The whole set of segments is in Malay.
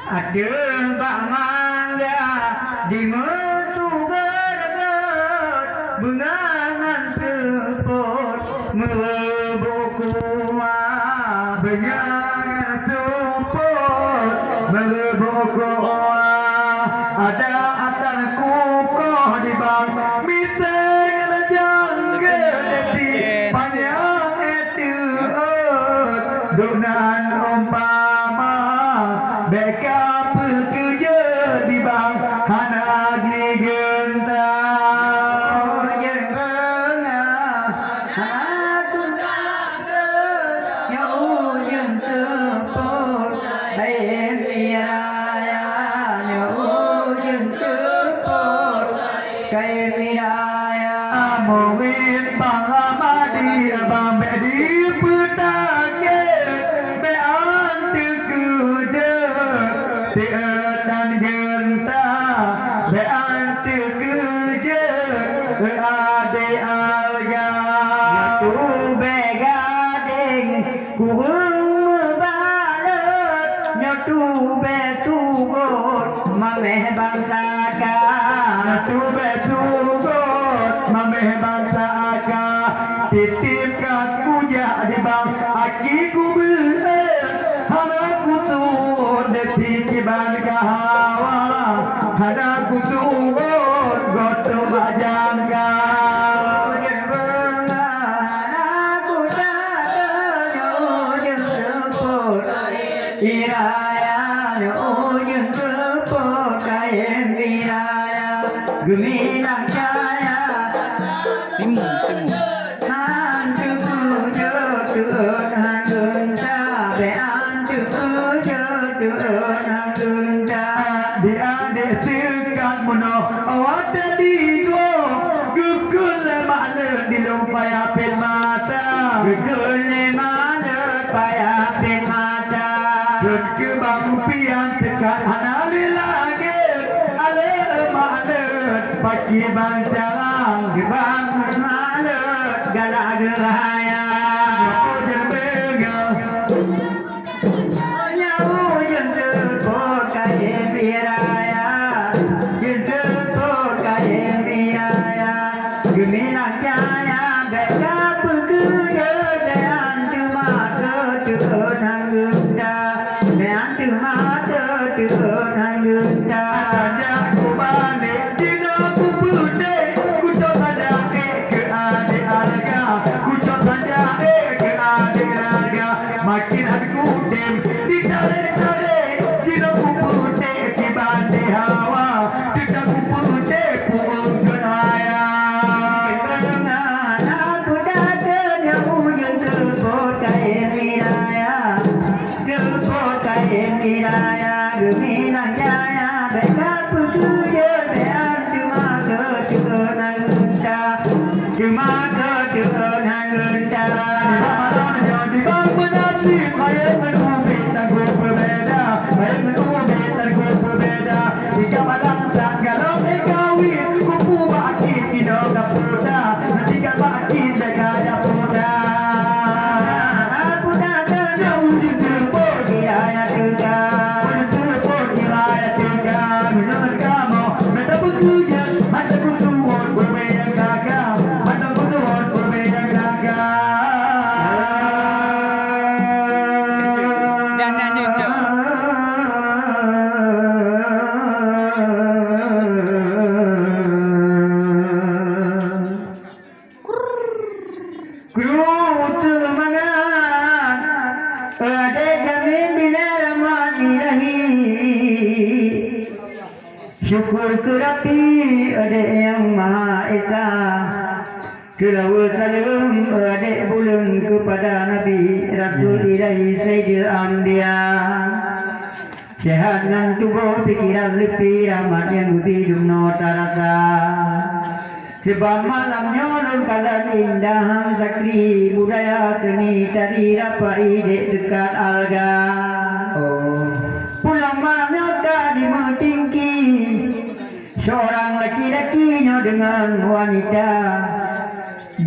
ada bak mangga di metu garagat bengangan tepot melebokua bengangan tepot melebokua ada atan kukoh di bang miteng jangge deti panjang itu donan umpama beka pekerja di bang anak ni gentang yang bengah aku takut yang sepuluh lain biaya yang sepuluh kain biaya mungkin bang amadi bang bedi petake be antu kerja dan genta be antu kerja ade alga tu be gading ku mebalat nyatu be tugot mameh bangsa ka nyatu be tugot mameh bangsa ka titipkan kuja di bang aki ku hanaku tuh depi kiban kahawa hanaku tuh goto bajangga yang hanaku tanya yang sepur iraya yang sepur kain iraya gemilang jaya timun hantu pujo tuhan hantu be antu pujo tuhan hantu adik tekan muno awak di go gugul mana di lompai apel mata gugul mana paya apel mata ke bang pian tekan anale lagi ale mana pagi bang jalan di bang mana galak geraya ojen bengal nyawu yang sepot kain biraya yang sepot kain biraya gemilang jaya beka pekerja dan cuma ketuhanan gunda dan cuma ketuhanan gunda ada kubane dina kupude kucot saja ke ade alga kucot saja ke ade alga makin aku dem di tare dina kupude kibande hawa dina kupude puung kenaya aku datang yang ujung terpot kain miraya terpot kain miraya gemilang jaya beka pekerja dan cuma ketuhanan genta cuma ketuhanan genta di bang menanti saya menubik tangguh berbeda saya menubik tangguh berbeda jika malam tak kalau kawin kupu baki tidak kaputa jika baki dekada puta aku datang yang ujung terpot kiraya tegak ujung terpot kiraya tegak menurut kamu mata pekerja mata kutuhon berbeda gagah mata kutuhon berbeda gagah Jangan nyucuk. Kru semangat ada kami bila ramai rahi syukur terapi ada yang maha esa selawat salam ada bulan kepada Nabi Rasul ilahi Sayyidil Anbiya sehat dan tubuh pikiran lebih rahmat yang lebih dumno tarasa sebab malamnya non kalan indah sakri budaya seni tari rapai dek dekat alga pulang malamnya tadi metingki seorang laki-lakinya dengan wanita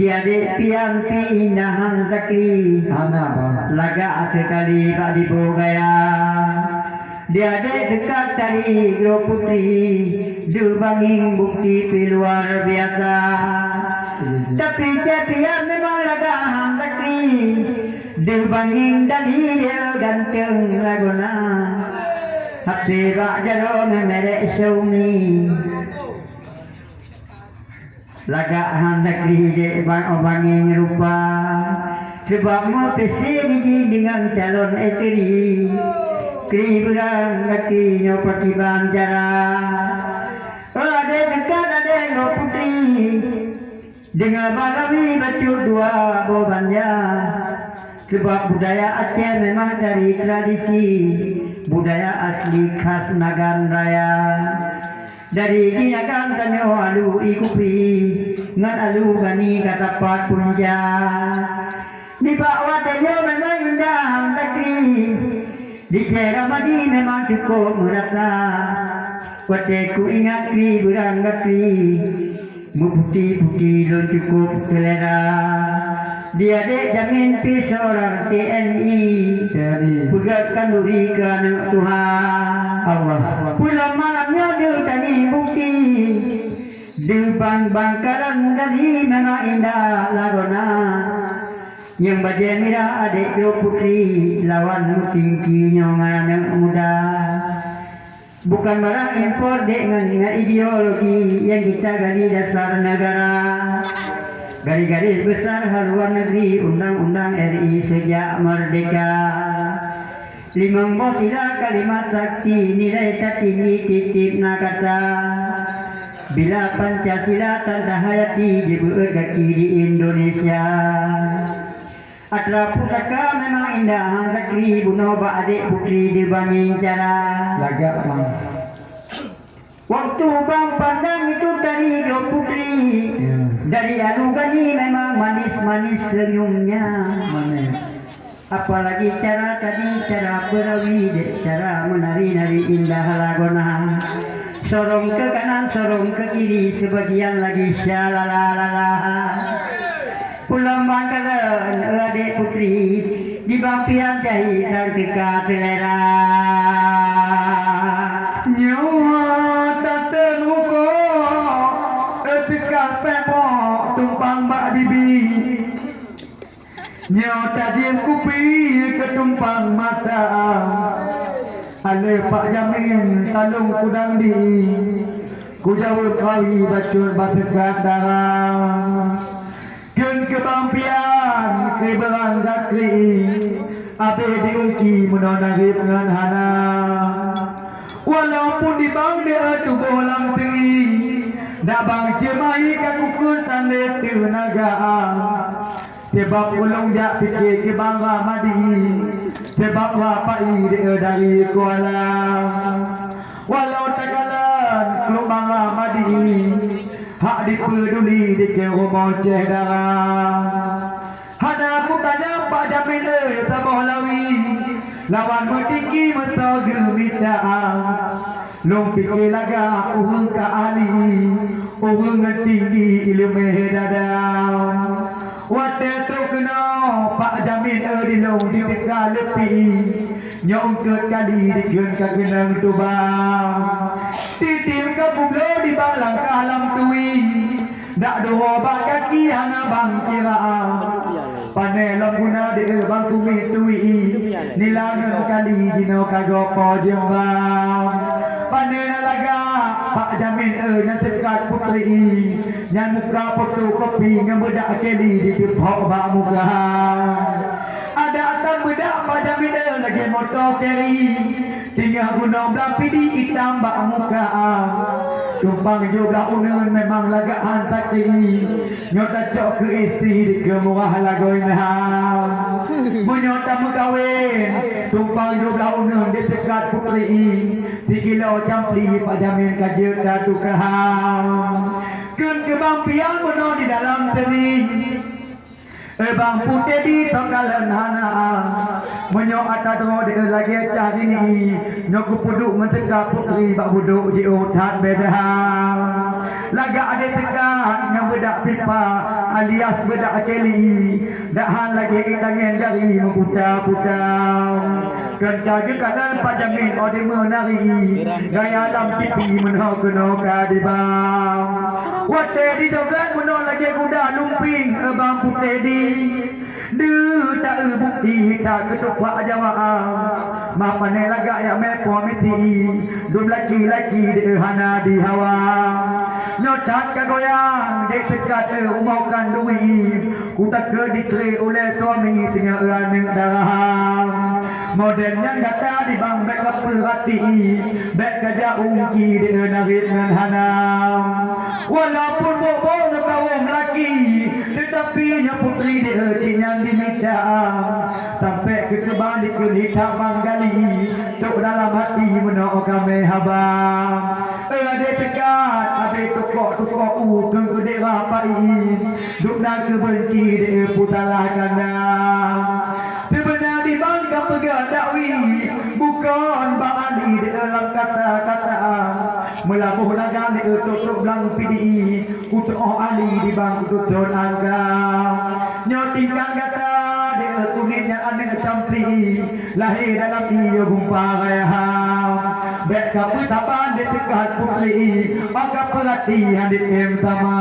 dia dek pian pindahan sakri laga sekali pak dibogaya Dia ada dekat dari Gro Putri, dibanding bukti luar biasa. Tapi cepian memang lagahan takri, dibanding dari dia ganteng laguna. Hati bak jarum merek sumi, lagahan takri dibanding rupa. Sebab mau pesi dengan calon istri. Kri berang kaki nyopati banjara. Ada dekat ada Gro Putri, dengan balawi bacur dua bobanya. Sebab budaya Aceh memang dari tradisi, budaya asli khas Nagan Raya. Dari dinakan tanyo alu ikupi, ngan alu gani katapat punja. Di bawah tanyo memang indah takri. Di Ceramadi memang cukup merata. Wateku ingat kri berangkat kri, bukti-bukti lo cukup selera. Dia dek jamin pi seorang TNI, pegatkan duri ke anak Tuhan. Allah. Pulang malamnya dia tani bukti, di bangkaran kali memang indah lagona. Yang bagian mira adik Gro Putri, lawan tinggi nyong anak muda. Bukan barang impor dengan ideologi yang kita gali dasar negara. Garis-garis besar haluan negeri Undang-Undang RI sejak merdeka. Limang sila kalimat sakti, nilai tertinggi titip nakata. Bila Pancasila tanda hayati dibuat kaki di Indonesia. Atra pusaka memang indah sakri bunuh adik putri dibanding cara Lagak bang. waktu bang pandang itu dari Gro Putri, dari alu gani memang manis-manis senyumnya. Manis. Apalagi cara tadi, cara berawi, cara menari-nari indah lagona. Sorong ke kanan, sorong ke kiri, sebagian lagi syalalala. Pulang bangkalan adik putri, di bampian jahit dan dekat selera. Nyawa tak terluka, etikal pepok tumpang bak bibi. Nyawa tajam kupi ketumpang mata. Ale Pak Jamin talung kudang di, ku jawab kawi bacur bategat darah. Ken kebampian ke berangkat kri, abe diungki menonari penganhana. Walaupun di bang dia tu bolam teri, dak bang cemai kakukun tanda tenaga. Sebab ulung jak fikir ke bang Ramadi, sebab rapai dia dari Kuala. Walau takalan keluk bang Ramadi, hak dipeduli di ke rumah cedera. Hada aku tanya Pak Jamin saboh lawi, lawan bertinggi mesau gemitaan. Long fikir laga uhung ka ali, uhung tinggi ilmu dadam. Wate tu kena Pak Jamin di long di teka lepi, nyong ket kali di ken ka kenang tubang. Titim ka bublo di balang kalam tui, dak doa bak kaki hana bang kiraan. Panelong guna di bang kumi tui, nilangan kali dino kagopo jembang. Panel laga Pak Jamin yang tekat putri, yang muka putu kopi yang bedak keli di depok bak muka. Ada atas bedak Pak Jamin lagi motor keri, tinggal guna belapi di hitam bak muka. Tumpang jublah unun memang laga hantakri, nyota cok ke istri di kemurah lagoina. Menyota mengkawin, tumpang jublah unun di tekat putri, 3 kilo campli Pak Jamin kajut datu kaham. Ken kebampian penuh di dalam teri, bang putih di tongkalan hana. Menyok atadro de lagi cari ni nyok puduk mentega putri bak buduk ji utat beda laga ada tekat yang bedak pipa alias bedak keli dak han lagi tangan jari memputa-puta kenta ke kanan pajamin ode menari gaya lam pipi menho keno kadibang wate di joglan menon lagi kuda lumping abang putih di du tak bukti tak ketuk pak jamaah mapane laga ya mepo miti dum laki-laki de hana di hawa nyotat ka goyang de sekat umaukan duwi ku tak ke ditre oleh suami tinggal ane darah modennya kata di bang bek perhati bek kerja ungki de narit ngan hana walaupun bobo kawum laki tetapi nya putri de cinyang diminta sampai ke kebalik ke litak manggali tok dalam hati menok kami habang ada tekat abe tukok keng gede rapai duk nak kebenci de putalah kanda sebenar di bangka pegang dakwi bukan bali de dalam kata-kata melabuh lagan de tutup belang pidi kutoh ali di bang tutun angga nyotingkan kata de kunitnya ane campri lahir dalam iyo gumpa gaya bek kapu saban de tekat putri maka perhatian di em sama